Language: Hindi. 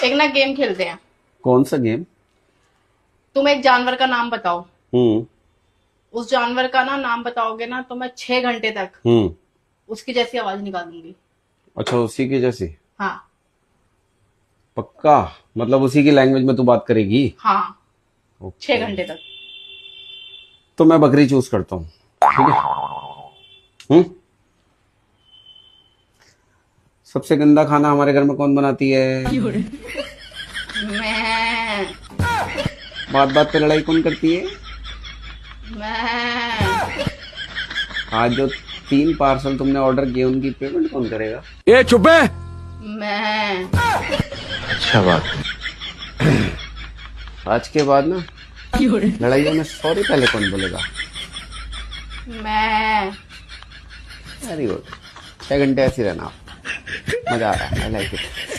एक ना गेम खेलते हैं। कौन सा गेम? तुम एक जानवर का नाम बताओ। हम्म। उस जानवर का ना नाम बताओगे ना तो मैं 6 घंटे तक हम्म। उसकी जैसी आवाज निकालूंगी। अच्छा, उसी की जैसी? हाँ। पक्का? मतलब उसी की लैंग्वेज में तू बात करेगी? हाँ। छह ओके। घंटे तक। तो मैं बकरी चूज करता हूँ। ठीक है। हम्म। सबसे गंदा खाना हमारे घर में कौन बनाती है? मैं बात बात पे लड़ाई कौन करती है? मैं आज जो 3 पार्सल तुमने ऑर्डर किए उनकी पेमेंट कौन करेगा? ए चुप है। मैं अच्छा बात। आज के बाद ना लड़ाइयों में सॉरी पहले कौन बोलेगा? मैं वेरी गुड। 6 घंटे ऐसे ही रहना। मजा आ रहा है। I like it.